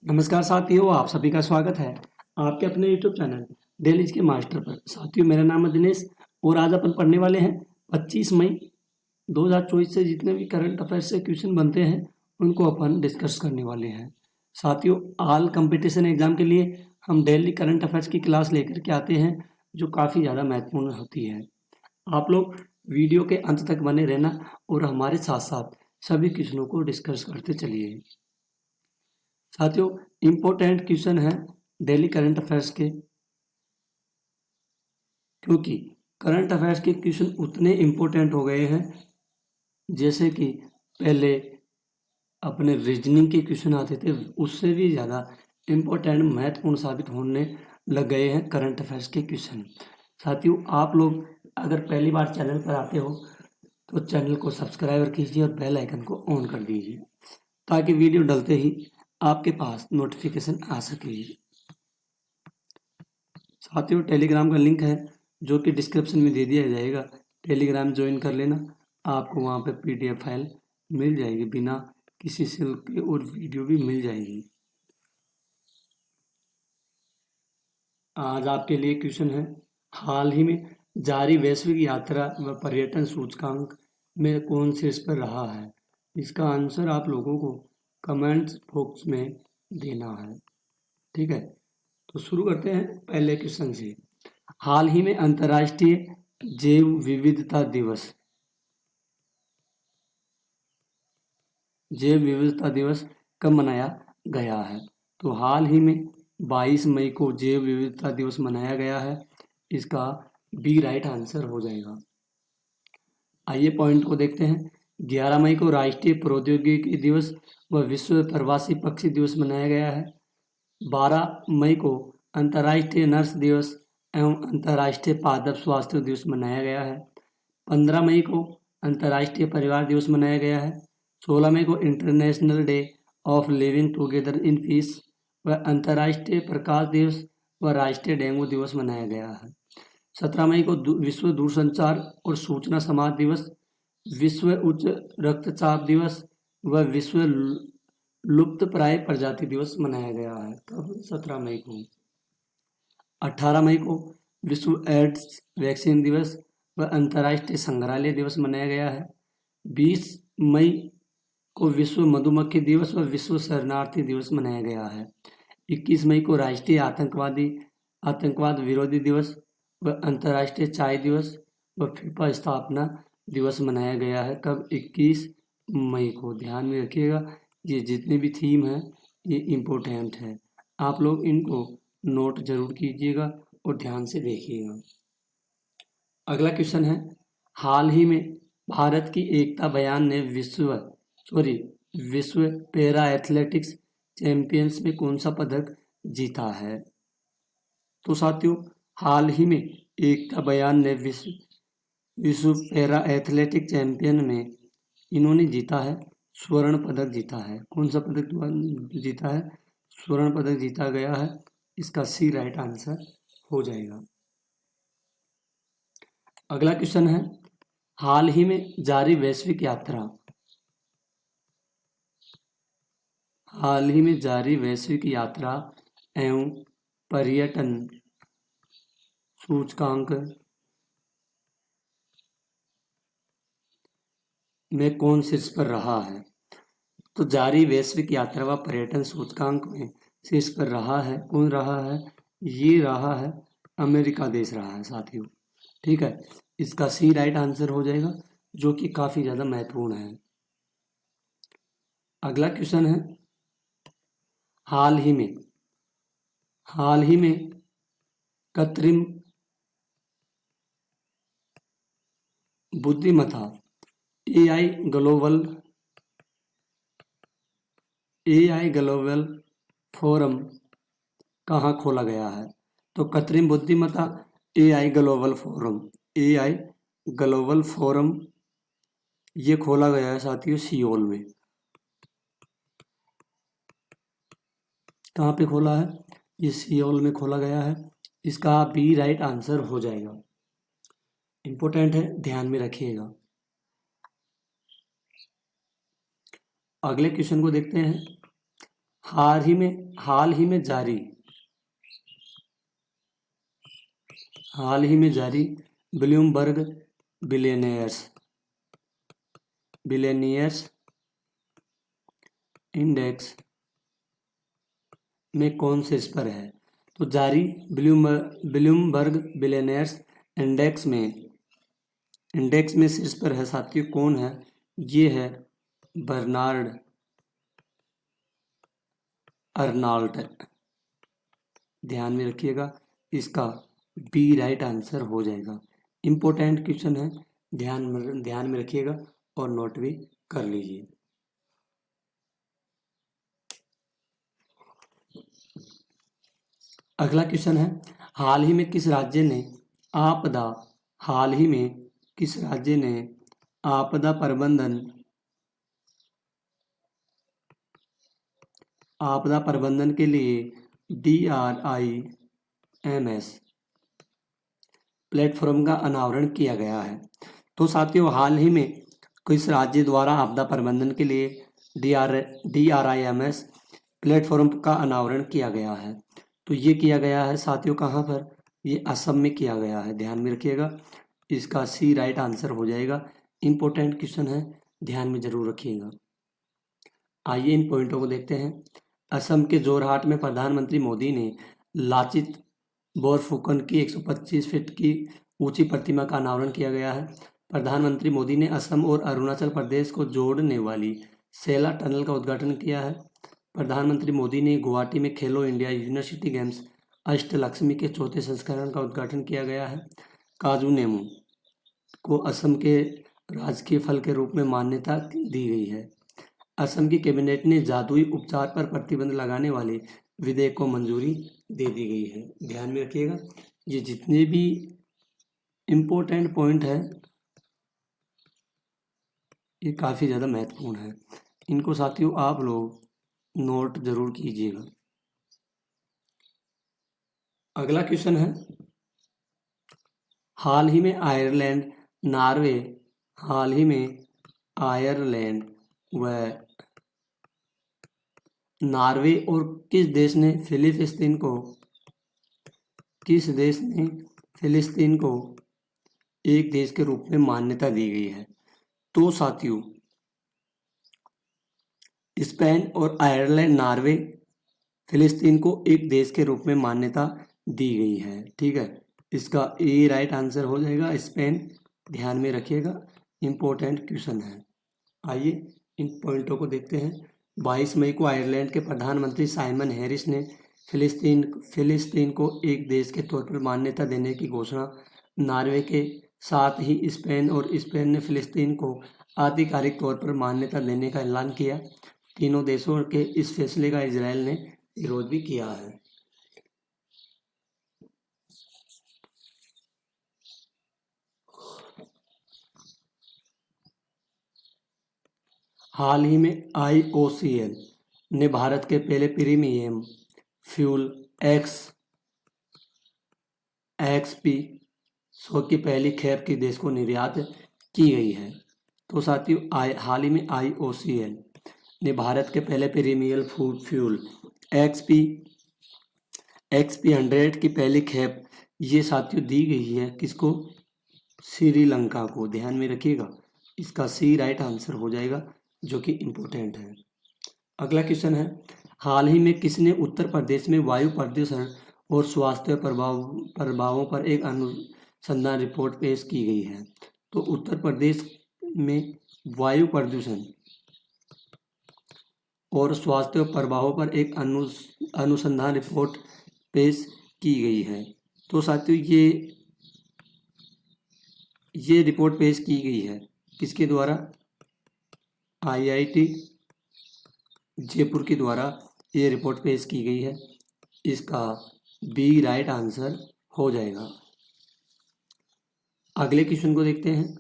नमस्कार साथियों, आप सभी का स्वागत है आपके अपने यूट्यूब चैनल डेलीज के मास्टर पर। साथियों, मेरा नाम है दिनेश और आज अपन पढ़ने वाले हैं 25 मई 2024 से जितने भी करंट अफेयर्स से क्वेश्चन बनते हैं उनको अपन डिस्कस करने वाले हैं। साथियों, ऑल कंपटीशन एग्जाम के लिए हम डेली करंट अफेयर्स की क्लास लेकर के आते हैं जो काफ़ी ज़्यादा महत्वपूर्ण होती है। आप लोग वीडियो के अंत तक बने रहना और हमारे साथ साथ सभी क्वेश्चनों को डिस्कस करते चलिए। साथियों, इम्पोर्टेंट क्वेश्चन है डेली करंट अफेयर्स के, क्योंकि करंट अफेयर्स के क्वेश्चन उतने इम्पोर्टेंट हो गए हैं जैसे कि पहले अपने रीजनिंग के क्वेश्चन आते थे, उससे भी ज़्यादा इम्पोर्टेंट महत्वपूर्ण साबित होने लग गए हैं करंट अफेयर्स के क्वेश्चन। साथियों, आप लोग अगर पहली बार चैनल पर आते हो तो चैनल को सब्सक्राइब कीजिए और बेल आइकन को ऑन कर दीजिए ताकि वीडियो डलते ही आपके पास नोटिफिकेशन आ सके। साथियों, टेलीग्राम का लिंक है जो कि डिस्क्रिप्शन में दे दिया जाएगा। टेलीग्राम ज्वाइन कर लेना, आपको वहाँ पे पीडीएफ फाइल मिल जाएगी बिना किसी शुल्क के और वीडियो भी मिल जाएगी। आज आपके लिए क्वेश्चन है, हाल ही में जारी वैश्विक यात्रा व पर्यटन सूचकांक में कौन शीर्ष पर रहा है? इसका आंसर आप लोगों को कमेंट्स बॉक्स में देना है। ठीक है, तो शुरू करते हैं पहले क्वेश्चन से। हाल ही में अंतर्राष्ट्रीय जैव विविधता दिवस कब मनाया गया है? तो हाल ही में 22 मई को जैव विविधता दिवस मनाया गया है। इसका बी राइट आंसर हो जाएगा। आइए पॉइंट को देखते हैं। 11 मई को राष्ट्रीय प्रौद्योगिकी दिवस व विश्व प्रवासी पक्षी दिवस मनाया गया है। 12 मई को अंतर्राष्ट्रीय नर्स दिवस एवं अंतर्राष्ट्रीय पादप स्वास्थ्य दिवस मनाया गया है। 15 मई को अंतर्राष्ट्रीय परिवार दिवस मनाया गया है। 16 मई को international day of living together in peace व अंतर्राष्ट्रीय प्रकाश दिवस व राष्ट्रीय डेंगू दिवस मनाया गया है। 17 मई को विश्व दूरसंचार और सूचना समाज दिवस, विश्व उच्च रक्तचाप दिवस व विश्व लुप्त प्राय प्रजाति दिवस मनाया गया है। कब? 17 मई को। 18 मई को विश्व एड्स वैक्सीन दिवस व अंतर्राष्ट्रीय संग्रहालय दिवस मनाया गया है। 20 मई को विश्व मधुमक्खी दिवस व विश्व शरणार्थी दिवस मनाया गया है। 21 मई को राष्ट्रीय आतंकवाद विरोधी दिवस व अंतर्राष्ट्रीय चाय दिवस व फीफा स्थापना दिवस मनाया गया है। कब? 21 मई को। ध्यान में रखिएगा, ये जितने भी थीम है ये इम्पोर्टेंट है, आप लोग इनको नोट जरूर कीजिएगा और ध्यान से देखिएगा। अगला क्वेश्चन है, हाल ही में भारत की एकता बयान ने विश्व पैरा एथलेटिक्स चैंपियंस में कौन सा पदक जीता है? तो साथियों, हाल ही में एकता बयान ने विश्व पैरा एथलेटिक चैंपियन में इन्होंने जीता है, स्वर्ण पदक जीता है। कौन सा पदक जीता है? स्वर्ण पदक जीता गया है। इसका सी राइट आंसर हो जाएगा। अगला क्वेश्चन है, हाल ही में जारी वैश्विक यात्रा एवं पर्यटन सूचकांक में कौन शीर्ष पर रहा है? तो जारी वैश्विक यात्रा व पर्यटन सूचकांक में शीर्ष पर रहा है, कौन रहा है? ये रहा है अमेरिका देश रहा है साथियों। ठीक है, इसका सी राइट आंसर हो जाएगा, जो कि काफी ज्यादा महत्वपूर्ण है। अगला क्वेश्चन है, हाल ही में कृत्रिम बुद्धिमत्ता एआई ग्लोबल फोरम कहाँ खोला गया है? तो कृत्रिम बुद्धिमत्ता एआई ग्लोबल फोरम ये खोला गया है साथियों सियोल में। कहाँ पे खोला है? ये सियोल में खोला गया है। इसका बी राइट आंसर हो जाएगा। इंपॉर्टेंट है, ध्यान में रखिएगा। अगले क्वेश्चन को देखते हैं, हाल ही में जारी ब्लूमबर्ग बिलियनियर्स इंडेक्स में कौन शीर्ष पर है? तो जारी ब्लूमबर्ग बिलियनियर्स इंडेक्स में शीर्ष पर है साथियों, कौन है? ये है बर्नार्ड अर्नॉल्ट। ध्यान में रखिएगा, इसका बी राइट आंसर हो जाएगा। इंपॉर्टेंट क्वेश्चन है, ध्यान में रखिएगा और नोट भी कर लीजिए। अगला क्वेश्चन है, हाल ही में किस राज्य ने आपदा प्रबंधन के लिए DRIMS प्लेटफॉर्म का अनावरण किया गया है? तो साथियों, हाल ही में किस राज्य द्वारा आपदा प्रबंधन के लिए DRIMS प्लेटफॉर्म का अनावरण किया गया है? तो ये किया गया है साथियों, कहाँ पर? ये असम में किया गया है। ध्यान में रखिएगा, इसका सी राइट आंसर हो जाएगा। इंपॉर्टेंट क्वेश्चन है, ध्यान में जरूर रखिएगा। आइए इन पॉइंटों को देखते हैं। असम के जोरहाट में प्रधानमंत्री मोदी ने लाचित बोरफुकन की 125 फीट की ऊंची प्रतिमा का अनावरण किया गया है। प्रधानमंत्री मोदी ने असम और अरुणाचल प्रदेश को जोड़ने वाली सेला टनल का उद्घाटन किया है। प्रधानमंत्री मोदी ने गुवाहाटी में खेलो इंडिया यूनिवर्सिटी गेम्स अष्टलक्ष्मी के चौथे संस्करण का उद्घाटन किया गया है। काजू नेमू को असम के राजकीय फल के रूप में मान्यता दी गई है। असम की कैबिनेट ने जादुई उपचार पर प्रतिबंध लगाने वाले विधेयक को मंजूरी दे दी गई है। ध्यान में रखिएगा, ये जितने भी इम्पोर्टेंट पॉइंट है ये काफ़ी ज़्यादा महत्वपूर्ण है, इनको साथियों आप लोग नोट जरूर कीजिएगा। अगला क्वेश्चन है, हाल ही में आयरलैंड व नॉर्वे और किस देश ने फिलिस्तीन को एक देश के रूप में मान्यता दी गई है? तो साथियों, स्पेन और आयरलैंड, नॉर्वे, फिलिस्तीन को एक देश के रूप में मान्यता दी गई है। ठीक है, इसका ए राइट आंसर हो जाएगा स्पेन। ध्यान में रखिएगा, इंपॉर्टेंट क्वेश्चन है। आइए इन पॉइंटों को देखते हैं। 22 मई को आयरलैंड के प्रधानमंत्री साइमन हैरिस ने फिलिस्तीन को एक देश के तौर पर मान्यता देने की घोषणा नॉर्वे के साथ ही स्पेन ने फिलिस्तीन को आधिकारिक तौर पर मान्यता देने का ऐलान किया। तीनों देशों के इस फैसले का इजराइल ने विरोध भी किया है। हाल ही में IOCL ने भारत के पहले प्रीमियम फ्यूल XP 100 की पहली खेप की देश को निर्यात की गई है। तो साथियों, हाल ही में IOCL ने भारत के पहले प्रीमियम फ्यूल XP 100 की पहली खेप ये साथियों दी गई है किसको? श्रीलंका को। ध्यान में रखिएगा, इसका सी राइट आंसर हो जाएगा, जो कि इम्पोर्टेंट है। अगला क्वेश्चन है, हाल ही में किसने उत्तर प्रदेश में वायु प्रदूषण और स्वास्थ्य प्रभावों पर एक अनुसंधान रिपोर्ट पेश की गई है? तो उत्तर प्रदेश में वायु प्रदूषण और स्वास्थ्य प्रभावों पर एक अनुसंधान रिपोर्ट पेश की गई है। तो साथियों, ये रिपोर्ट पेश की गई है किसके द्वारा? IIT जयपुर के द्वारा ये रिपोर्ट पेश की गई है। इसका बी राइट आंसर हो जाएगा। अगले क्वेश्चन को देखते हैं,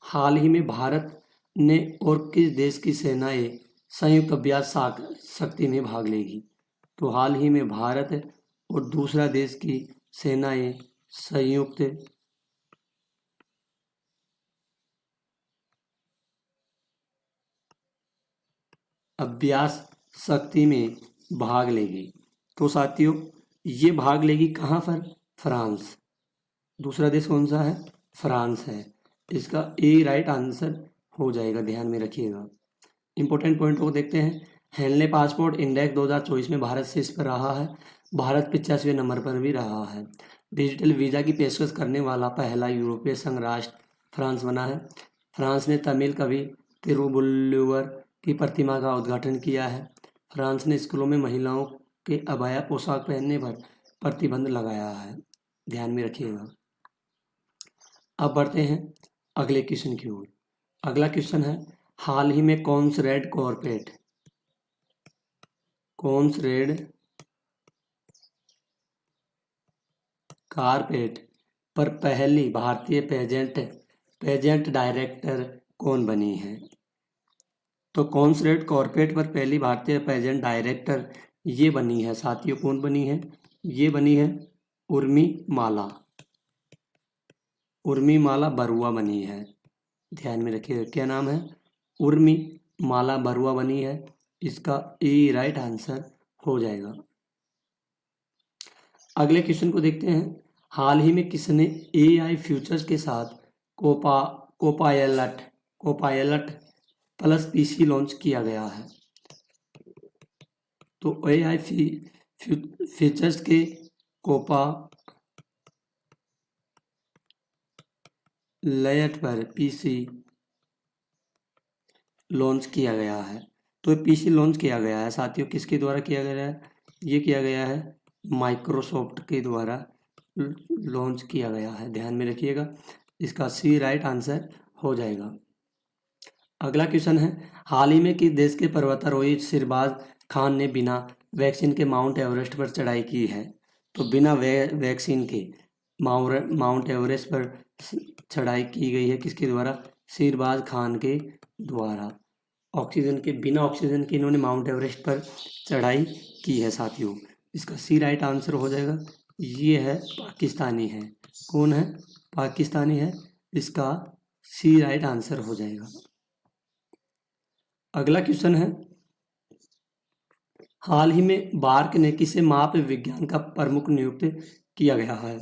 हाल ही में भारत ने और किस देश की सेनाएं संयुक्त अभ्यास शक्ति में भाग लेगी? तो हाल ही में भारत और दूसरा देश की सेनाएं संयुक्त अभ्यास शक्ति में भाग लेगी। तो साथियों ये भाग लेगी कहाँ पर? फ्रांस। दूसरा देश कौन सा है? फ्रांस है। इसका ए राइट आंसर हो जाएगा, ध्यान में रखिएगा। इंपॉर्टेंट पॉइंट को देखते हैं। हेनले पासपोर्ट इंडेक्स 2024 में भारत शीर्ष पर रहा है। भारत 85वें नंबर पर भी रहा है। डिजिटल वीज़ा की पेशकश करने वाला पहला यूरोपीय संघ राष्ट्र फ्रांस बना है। फ्रांस ने तमिल कवि तिरुवल्लुवर की प्रतिमा का उद्घाटन किया है। फ्रांस ने स्कूलों में महिलाओं के अबाया पोशाक पहनने पर प्रतिबंध लगाया है, ध्यान में रखिएगा। अब बढ़ते हैं अगले क्वेश्चन की ओर। अगला क्वेश्चन है, हाल ही में कॉन्सरेड कारपेट पर पहली भारतीय पेजेंट डायरेक्टर कौन बनी है? तो कॉन्सरेड कॉर्पेट पर पहली भारतीय पेजेंट डायरेक्टर ये बनी है साथियों, कौन बनी है? ये बनी है उर्मिमाला बरुआ बनी है, ध्यान में रखिएगा। क्या नाम है? उर्मिमाला बरुआ बनी है। इसका ए राइट आंसर हो जाएगा। अगले क्वेश्चन को देखते हैं। हाल ही में किसने AI फ्यूचर्स के साथ कोपायलट प्लस PC लॉन्च किया गया है? तो AI फीचर्स के कोपायलट पर PC लॉन्च किया गया है। तो PC लॉन्च किया गया है साथियों, किसके द्वारा किया गया है? ये किया गया है माइक्रोसॉफ्ट के द्वारा लॉन्च किया गया है, ध्यान में रखिएगा। इसका सी राइट आंसर हो जाएगा। अगला क्वेश्चन है, हाल ही में किस देश के पर्वतारोही सिरबाज खान ने बिना वैक्सीन के माउंट एवरेस्ट पर चढ़ाई की है? तो बिना वैक्सीन के माउंट एवरेस्ट पर चढ़ाई की गई है किसके द्वारा? सिरबाज खान के द्वारा। बिना ऑक्सीजन के इन्होंने माउंट एवरेस्ट पर चढ़ाई की है साथियों। इसका सी राइट आंसर हो जाएगा। ये है पाकिस्तानी है। कौन है? पाकिस्तानी है। इसका सी राइट आंसर हो जाएगा। अगला क्वेश्चन है, हाल ही में बार्क ने किसे माप विज्ञान का प्रमुख नियुक्त किया गया है?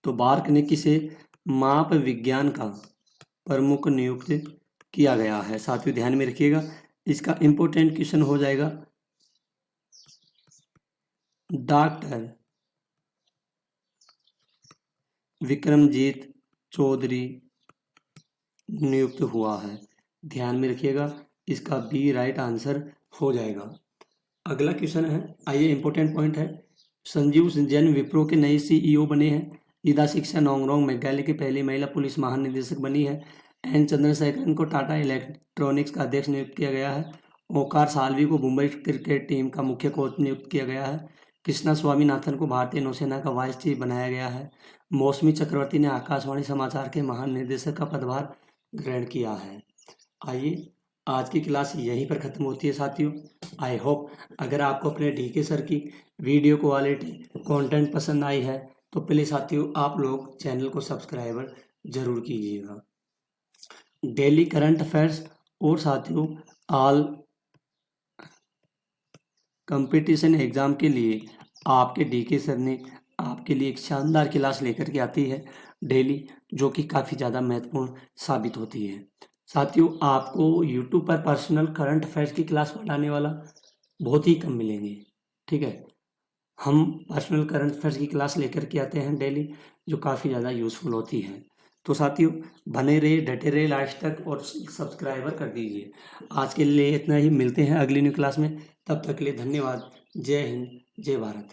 तो बार्क ने किसे माप विज्ञान का प्रमुख नियुक्त किया गया है साथियों, ध्यान में रखिएगा। इसका इंपॉर्टेंट क्वेश्चन हो जाएगा, डॉक्टर विक्रमजीत चौधरी नियुक्त हुआ है, ध्यान में रखिएगा। इसका बी राइट आंसर हो जाएगा। अगला क्वेश्चन है, आइए इंपॉर्टेंट पॉइंट है, संजीव जैन विप्रो के नए CEO बने हैं। ईदा शिक्षा नोंगरोंग मेघालय की पहली महिला पुलिस महानिदेशक बनी है। एन चंद्रशेखरन को टाटा इलेक्ट्रॉनिक्स का अध्यक्ष नियुक्त किया गया है। ओंकार साल्वी को मुंबई क्रिकेट टीम का मुख्य कोच नियुक्त किया गया है। कृष्णा स्वामीनाथन को भारतीय नौसेना का वाइस चीफ बनाया गया है। मौसमी चक्रवर्ती ने आकाशवाणी समाचार के महानिदेशक का पदभार ग्रहण किया है। आइए आज की क्लास यहीं पर ख़त्म होती है साथियों। आई होप अगर आपको अपने DK सर की वीडियो क्वालिटी कंटेंट पसंद आई है तो प्लीज़ साथियों आप लोग चैनल को सब्सक्राइबर जरूर कीजिएगा। डेली करंट अफेयर्स और साथियों ऑल कंपटीशन एग्ज़ाम के लिए आपके DK सर ने आपके लिए एक शानदार क्लास लेकर के आती है डेली, जो कि काफ़ी ज़्यादा महत्वपूर्ण साबित होती है। साथियों आपको YouTube पर पर्सनल करंट अफेयर्स की क्लास पढ़ाने वाला बहुत ही कम मिलेंगे, ठीक है। हम पर्सनल करंट अफेयर्स की क्लास लेकर के आते हैं डेली, जो काफ़ी ज़्यादा यूज़फुल होती है। तो साथियों बने रहिए, डटे रहिए लास्ट तक और सब्सक्राइबर कर दीजिए। आज के लिए इतना ही, मिलते हैं अगली न्यू क्लास में। तब तक के लिए धन्यवाद। जय हिंद, जय भारत।